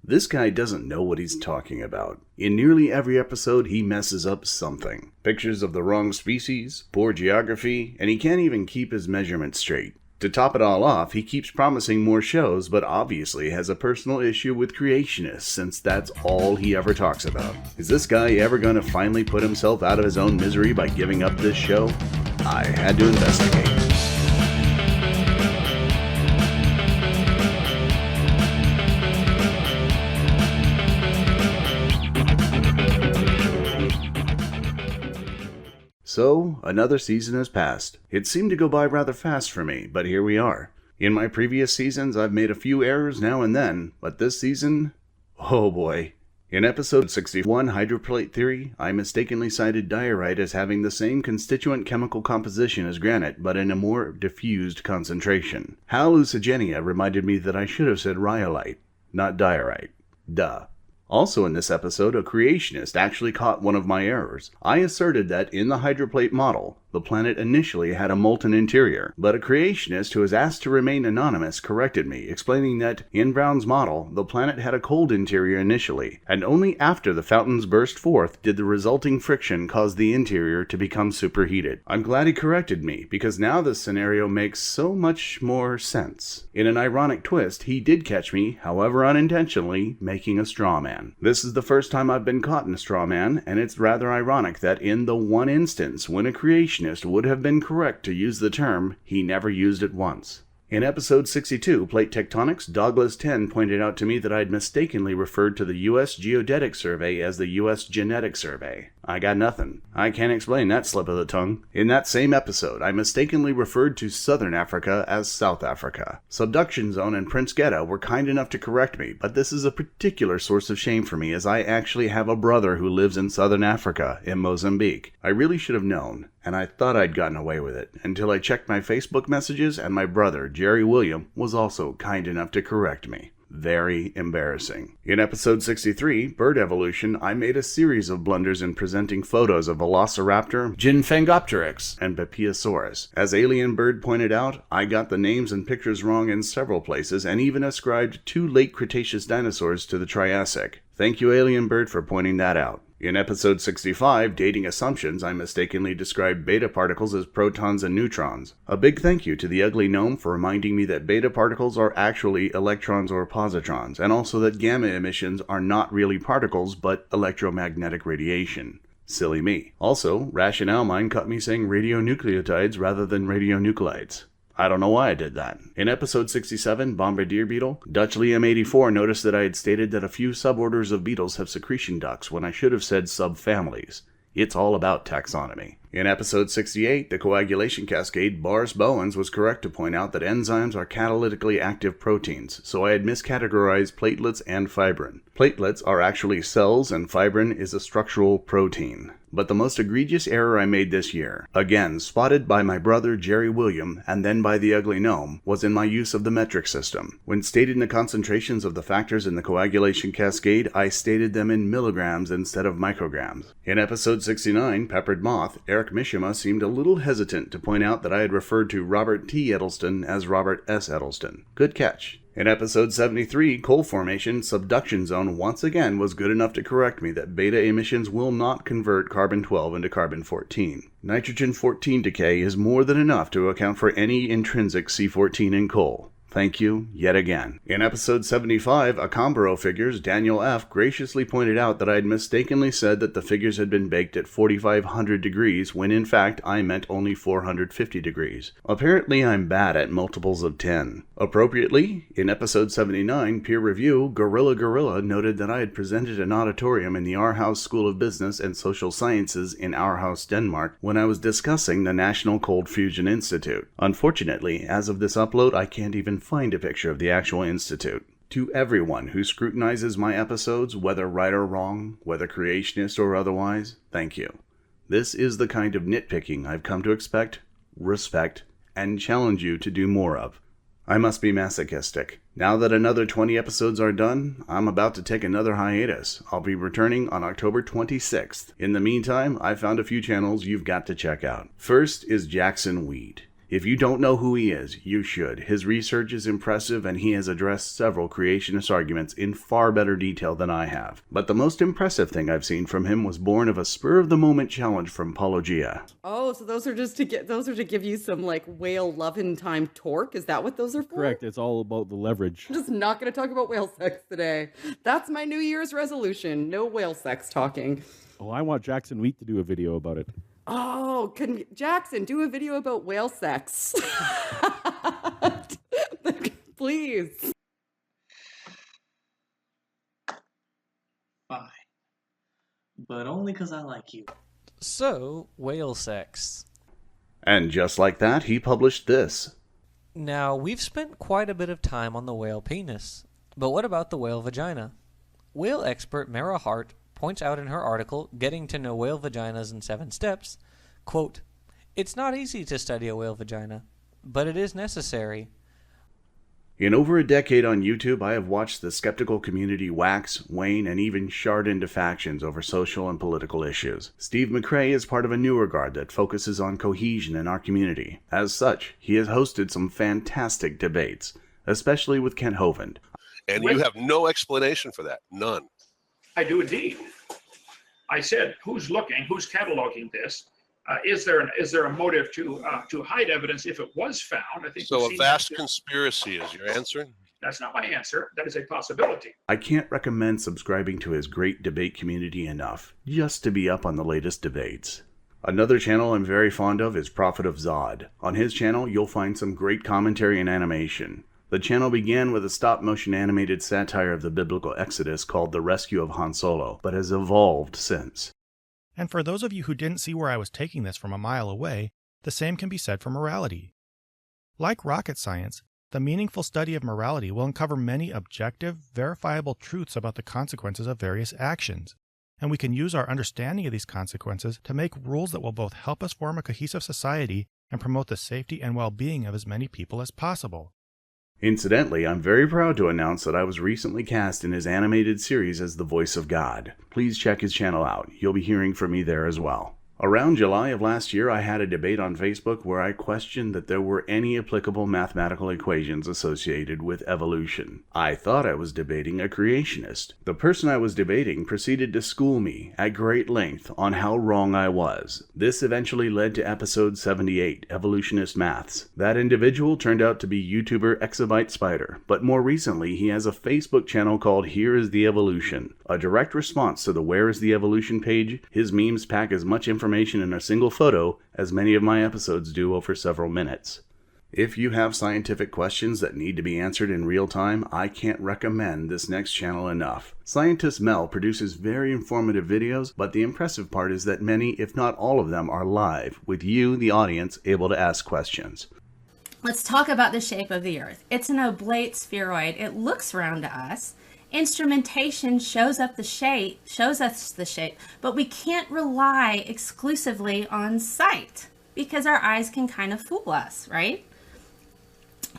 This guy doesn't know what he's talking about. In nearly every episode, he messes up something. Pictures of the wrong species, poor geography, and he can't even keep his measurements straight. To top it all off, he keeps promising more shows, but obviously has a personal issue with creationists since that's all he ever talks about. Is this guy ever going to finally put himself out of his own misery by giving up this show? I had to investigate. So, another season has passed. It seemed to go by rather fast for me, but here we are. In my previous seasons, I've made a few errors now and then, but this season, oh boy. In episode 61, Hydroplate Theory, I mistakenly cited diorite as having the same constituent chemical composition as granite, but in a more diffused concentration. Hallucigenia reminded me that I should have said rhyolite, not diorite. Duh. Also in this episode, a creationist actually caught one of my errors. I asserted that in the hydroplate model, the planet initially had a molten interior, but a creationist who was asked to remain anonymous corrected me, explaining that in Brown's model, the planet had a cold interior initially, and only after the fountains burst forth did the resulting friction cause the interior to become superheated. I'm glad he corrected me, because now this scenario makes so much more sense. In an ironic twist, he did catch me, however unintentionally, making a straw man. This is the first time I've been caught in a straw man, and it's rather ironic that in the one instance when a creationist would have been correct to use the term, he never used it once. In episode 62, Plate Tectonics, Douglas 10 pointed out to me that I'd mistakenly referred to the U.S. Geodetic Survey as the U.S. Genetic Survey. I got nothing. I can't explain that slip of the tongue. In that same episode, I mistakenly referred to Southern Africa as South Africa. Subduction Zone and Prince Geta were kind enough to correct me, but this is a particular source of shame for me as I actually have a brother who lives in Southern Africa, in Mozambique. I really should have known, and I thought I'd gotten away with it, until I checked my Facebook messages and my brother, Jerry William, was also kind enough to correct me. Very embarrassing. In episode 63, Bird Evolution, I made a series of blunders in presenting photos of Velociraptor, Gynphangopteryx, and Papiosaurus. As Alien Bird pointed out, I got the names and pictures wrong in several places and even ascribed 2 late Cretaceous dinosaurs to the Triassic. Thank you, Alien Bird, for pointing that out. In episode 65, Dating Assumptions, I mistakenly described beta particles as protons and neutrons. A big thank you to the Ugly Gnome for reminding me that beta particles are actually electrons or positrons, and also that gamma emissions are not really particles but electromagnetic radiation. Silly me. Also, Rationale Mine caught me saying radionucleotides rather than radionuclides. I don't know why I did that. In episode 67, Bombardier Beetle, Dutch Liam 84 noticed that I had stated that a few suborders of beetles have secretion ducts when I should have said subfamilies. It's all about taxonomy. In episode 68, the coagulation cascade, Boris Bowens was correct to point out that enzymes are catalytically active proteins, so I had miscategorized platelets and fibrin. Platelets are actually cells and fibrin is a structural protein. But the most egregious error I made this year, again spotted by my brother Jerry William and then by the Ugly Gnome, was in my use of the metric system. When stating the concentrations of the factors in the coagulation cascade, I stated them in milligrams instead of micrograms. In episode 69, Peppered Moth, Eric Mishima seemed a little hesitant to point out that I had referred to Robert T. Edelston as Robert S. Edelston. Good catch. In episode 73, Coal Formation, Subduction Zone once again was good enough to correct me that beta emissions will not convert carbon-12 into carbon-14. Nitrogen-14 decay is more than enough to account for any intrinsic C14 in coal. Thank you, yet again. In episode 75, Acombro Figures, Daniel F. graciously pointed out that I had mistakenly said that the figures had been baked at 4,500 degrees when in fact I meant only 450 degrees. Apparently I'm bad at multiples of 10. Appropriately, in episode 79, Peer Review, Gorilla noted that I had presented an auditorium in the Aarhus School of Business and Social Sciences in Aarhus, Denmark, when I was discussing the National Cold Fusion Institute. Unfortunately, as of this upload, I can't even find a picture of the actual institute. To everyone who scrutinizes my episodes, whether right or wrong, whether creationist or otherwise, thank you. This is the kind of nitpicking I've come to expect, respect, and challenge you to do more of. I must be masochistic. Now that another 20 episodes are done, I'm about to take another hiatus. I'll be returning on October 26th. In the meantime, I found a few channels you've got to check out. First is Jackson Weed. If you don't know who he is, you should. His research is impressive and he has addressed several creationist arguments in far better detail than I have. But the most impressive thing I've seen from him was born of a spur-of-the-moment challenge from Apologia. Oh, so those are to give you some like whale loving time torque? Is that what those are for? Correct. It's all about the leverage. I'm just not going to talk about whale sex today. That's my New Year's resolution. No whale sex talking. Oh, I want Jackson Wheat to do a video about it. Oh, can Jackson do a video about whale sex? Please. Fine. But only because I like you. So, whale sex. And just like that, he published this. Now, we've spent quite a bit of time on the whale penis. But what about the whale vagina? Whale expert Mara Hart points out in her article, Getting to Know Whale Vaginas in 7 Steps, quote, "It's not easy to study a whale vagina, but it is necessary." In over a decade on YouTube, I have watched the skeptical community wax, wane, and even shard into factions over social and political issues. Steve McRae is part of a newer guard that focuses on cohesion in our community. As such, he has hosted some fantastic debates, especially with Kent Hovind. And you have no explanation for that. None. I do indeed. I said, who's looking? Who's cataloging this? Is there a motive to hide evidence if it was found? I think so. A vast conspiracy is your answer? That's not my answer. That is a possibility. I can't recommend subscribing to his great debate community enough, just to be up on the latest debates. Another channel I'm very fond of is Prophet of Zod. On his channel, you'll find some great commentary and animation. The channel began with a stop-motion animated satire of the biblical Exodus called The Rescue of Han Solo, but has evolved since. And for those of you who didn't see where I was taking this from a mile away, the same can be said for morality. Like rocket science, the meaningful study of morality will uncover many objective, verifiable truths about the consequences of various actions, and we can use our understanding of these consequences to make rules that will both help us form a cohesive society and promote the safety and well-being of as many people as possible. Incidentally, I'm very proud to announce that I was recently cast in his animated series as the voice of God. Please check his channel out. You'll be hearing from me there as well. Around July of last year, I had a debate on Facebook where I questioned that there were any applicable mathematical equations associated with evolution. I thought I was debating a creationist. The person I was debating proceeded to school me at great length on how wrong I was. This eventually led to episode 78, Evolutionist Maths. That individual turned out to be YouTuber Exabyte Spider, but more recently he has a Facebook channel called Here is the Evolution. A direct response to the Where is the Evolution page, his memes pack as much information in a single photo as many of my episodes do over several minutes. If you have scientific questions that need to be answered in real time, I can't recommend this next channel enough. Scientist Mel produces very informative videos, but the impressive part is that many, if not all of them, are live, with you, the audience, able to ask questions. Let's talk about the shape of the Earth. It's an oblate spheroid. It looks round to us. Instrumentation shows us the shape, but we can't rely exclusively on sight because our eyes can kind of fool us, right?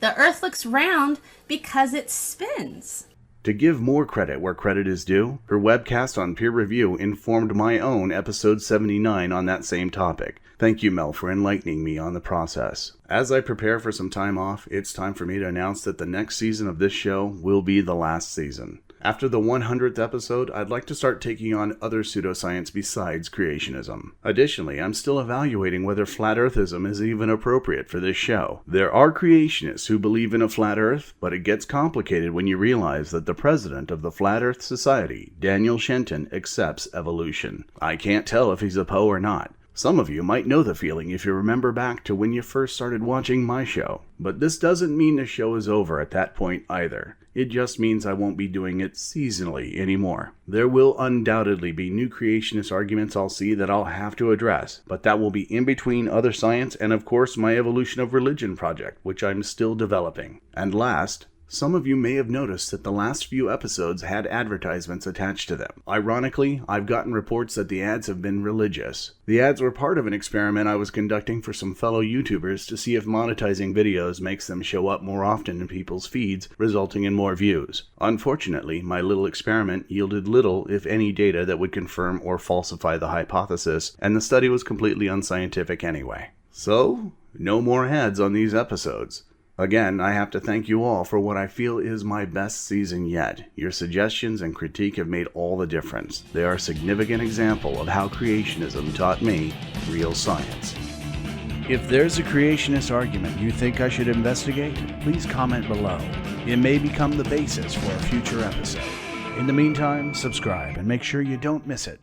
The Earth looks round because it spins. To give more credit where credit is due, her webcast on peer review informed my own episode 79 on that same topic. Thank you, Mel, for enlightening me on the process. As I prepare for some time off, it's time for me to announce that the next season of this show will be the last season. After the 100th episode, I'd like to start taking on other pseudoscience besides creationism. Additionally, I'm still evaluating whether flat earthism is even appropriate for this show. There are creationists who believe in a flat earth, but it gets complicated when you realize that the president of the Flat Earth Society, Daniel Shenton, accepts evolution. I can't tell if he's a Poe or not. Some of you might know the feeling if you remember back to when you first started watching my show. But this doesn't mean the show is over at that point either. It just means I won't be doing it seasonally anymore. There will undoubtedly be new creationist arguments I'll see that I'll have to address, but that will be in between other science and of course my Evolution of Religion project, which I'm still developing. And last, some of you may have noticed that the last few episodes had advertisements attached to them. Ironically, I've gotten reports that the ads have been religious. The ads were part of an experiment I was conducting for some fellow YouTubers to see if monetizing videos makes them show up more often in people's feeds, resulting in more views. Unfortunately, my little experiment yielded little, if any, data that would confirm or falsify the hypothesis, and the study was completely unscientific anyway. So, No more ads on these episodes. Again, I have to thank you all for what I feel is my best season yet. Your suggestions and critique have made all the difference. They are a significant example of how creationism taught me real science. If there's a creationist argument you think I should investigate, please comment below. It may become the basis for a future episode. In the meantime, subscribe and make sure you don't miss it.